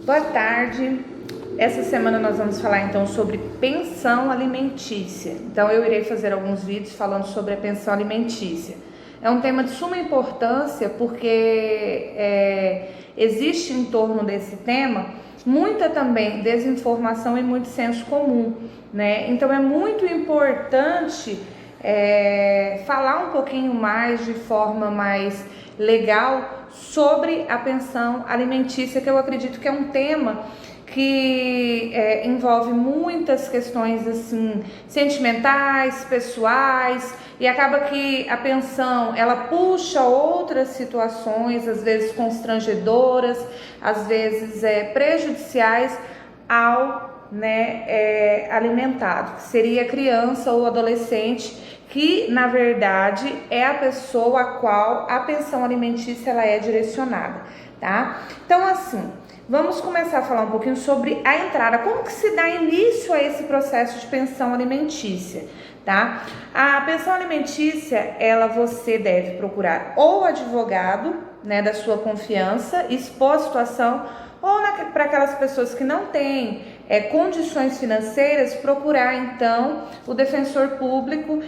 Boa tarde. Essa semana nós vamos falar então sobre pensão alimentícia. Então eu irei fazer alguns vídeos falando sobre a pensão alimentícia. É um tema de suma importância porque existe em torno desse tema muita também desinformação e muito senso comum, né? Então é muito importante falar um pouquinho mais de forma mais legal sobre a pensão alimentícia, que eu acredito que é um tema que envolve muitas questões assim sentimentais, pessoais, e acaba que a pensão ela puxa outras situações, às vezes constrangedoras, às vezes prejudiciais ao alimentado, que seria criança ou adolescente, que na verdade é a pessoa a qual a pensão alimentícia ela é direcionada, tá? Então assim, vamos começar a falar um pouquinho sobre a entrada, como que se dá início a esse processo de pensão alimentícia, tá? A pensão alimentícia, você deve procurar ou advogado, da sua confiança, expor a situação, ou para aquelas pessoas que não têm condições financeiras, procurar então o defensor público,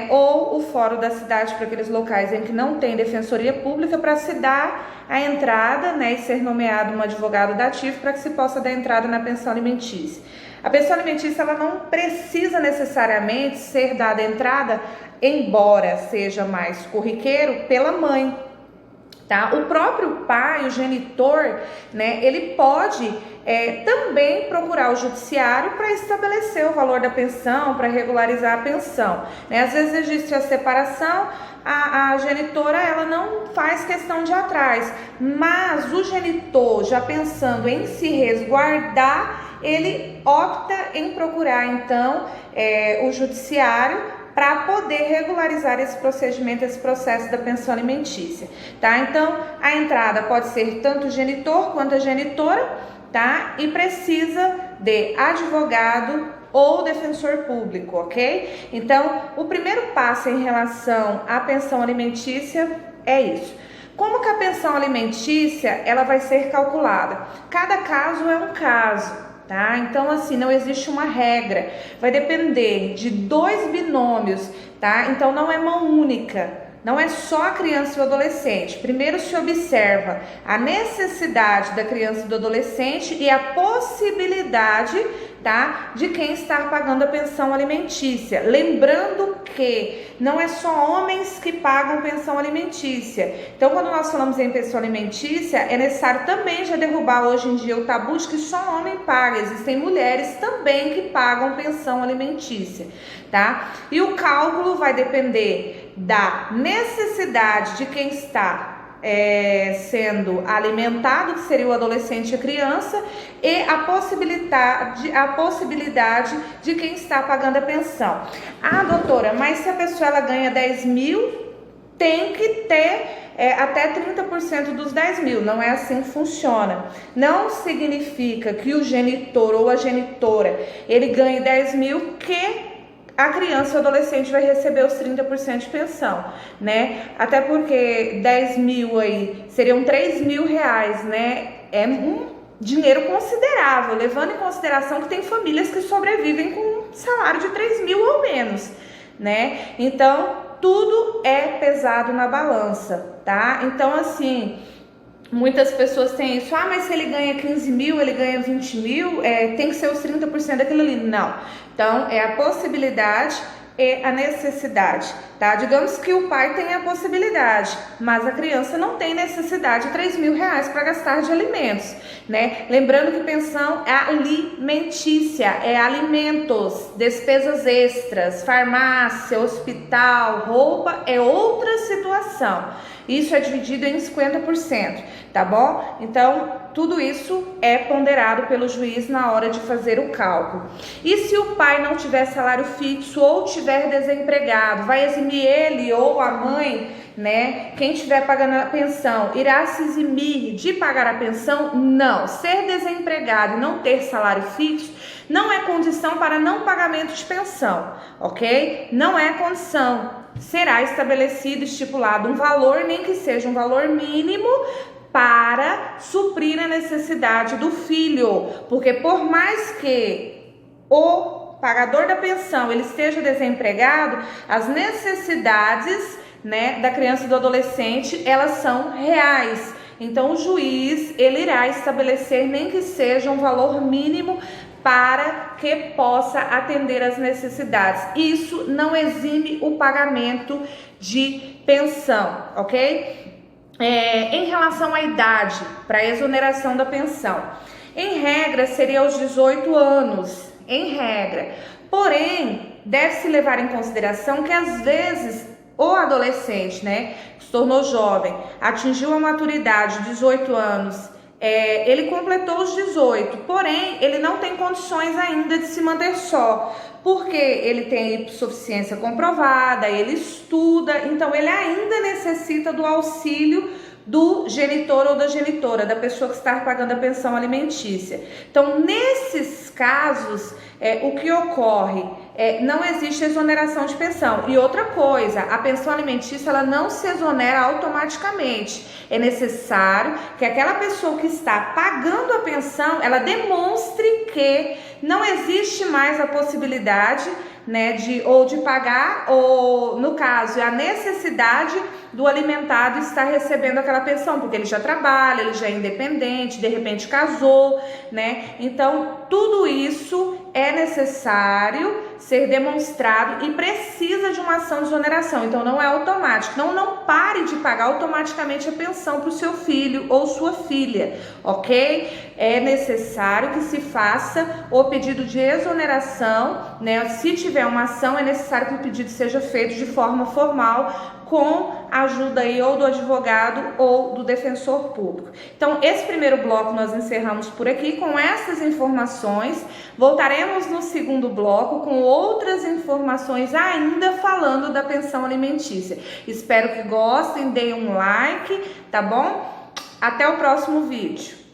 ou o fórum da cidade, para aqueles locais em que não tem defensoria pública, para se dar a entrada, e ser nomeado um advogado dativo para que se possa dar entrada na pensão alimentícia. A pensão alimentícia ela não precisa necessariamente ser dada entrada, embora seja mais corriqueiro, pela mãe. Tá? O próprio pai, o genitor, ele pode também procurar o judiciário para estabelecer o valor da pensão, para regularizar a pensão. Às vezes existe a separação, a genitora ela não faz questão de ir atrás, mas o genitor, já pensando em se resguardar, ele opta em procurar então o judiciário para poder regularizar esse procedimento, esse processo da pensão alimentícia, tá? Então, a entrada pode ser tanto o genitor quanto a genitora, tá? E precisa de advogado ou defensor público, ok? Então, o primeiro passo em relação à pensão alimentícia é isso. Como que a pensão alimentícia, ela vai ser calculada? Cada caso é um caso. Tá? Então assim, não existe uma regra, vai depender de dois binômios, tá? Então não é mão única, não é só a criança e o adolescente. Primeiro se observa a necessidade da criança e do adolescente e a possibilidade, tá, de quem está pagando a pensão alimentícia. Lembrando que não é só homens que pagam pensão alimentícia. Então, quando nós falamos em pensão alimentícia, é necessário também já derrubar hoje em dia o tabu de que só homem paga. Existem mulheres também que pagam pensão alimentícia, tá? E o cálculo vai depender da necessidade de quem está sendo alimentado, que seria o adolescente e a criança, e a possibilidade de quem está pagando a pensão. Ah, doutora, mas se a pessoa ela ganha 10 mil, tem que ter até 30% dos 10 mil. Não é assim que funciona. Não significa que o genitor ou a genitora ele ganhe 10 mil que a criança e o adolescente vai receber os 30% de pensão, Até porque 10 mil aí seriam 3 mil reais, É um dinheiro considerável, levando em consideração que tem famílias que sobrevivem com um salário de 3 mil ou menos, Então, tudo é pesado na balança, tá? Então, assim, muitas pessoas têm isso, mas se ele ganha 15 mil, ele ganha 20 mil, tem que ser os 30% daquilo ali. Não. Então, é a possibilidade e a necessidade, tá? Digamos que o pai tem a possibilidade, mas a criança não tem necessidade de 3 mil reais para gastar de alimentos, Lembrando que pensão é alimentícia, é alimentos, despesas extras, farmácia, hospital, roupa, é outra situação. Isso é dividido em 50%, tá bom? Então, tudo isso é ponderado pelo juiz na hora de fazer o cálculo. E se o pai não tiver salário fixo ou tiver desempregado, vai eximir ele ou a mãe, Quem estiver pagando a pensão, irá se eximir de pagar a pensão? Não. Ser desempregado e não ter salário fixo não é condição para não pagamento de pensão, ok? Não é condição. Será estabelecido, estipulado um valor, nem que seja um valor mínimo, para suprir a necessidade do filho, porque por mais que o pagador da pensão ele esteja desempregado, as necessidades, né, da criança e do adolescente, elas são reais. Então o juiz ele irá estabelecer nem que seja um valor mínimo para que possa atender às necessidades. Isso não exime o pagamento de pensão, ok? Em relação à idade para exoneração da pensão, em regra seria aos 18 anos, em regra. Porém, deve-se levar em consideração que às vezes o adolescente, né, que se tornou jovem, atingiu a maturidade, 18 anos, ele completou os 18, porém ele não tem condições ainda de se manter só, porque ele tem hipossuficiência comprovada, ele estuda, então ele ainda necessita do auxílio do genitor ou da genitora, da pessoa que está pagando a pensão alimentícia. Então, nesses casos, o que ocorre? Não existe exoneração de pensão. E outra coisa, a pensão alimentícia ela não se exonera automaticamente. É necessário que aquela pessoa que está pagando a pensão, ela demonstre que não existe mais a possibilidade, né, de pagar, ou no caso, a necessidade do alimentado estar recebendo aquela pensão, porque ele já trabalha, ele já é independente, de repente casou, né? Então, tudo isso é necessário ser demonstrado e precisa de uma ação de exoneração. Então, não é automático. Não pare de pagar automaticamente a pensão para o seu filho ou sua filha, ok? É necessário que se faça o pedido de exoneração, né? Se tiver uma ação, é necessário que o pedido seja feito de forma formal, com a ajuda aí ou do advogado ou do defensor público. Então, esse primeiro bloco nós encerramos por aqui com essas informações. Voltaremos no segundo bloco com outras informações ainda falando da pensão alimentícia. Espero que gostem, deem um like, tá bom? Até o próximo vídeo.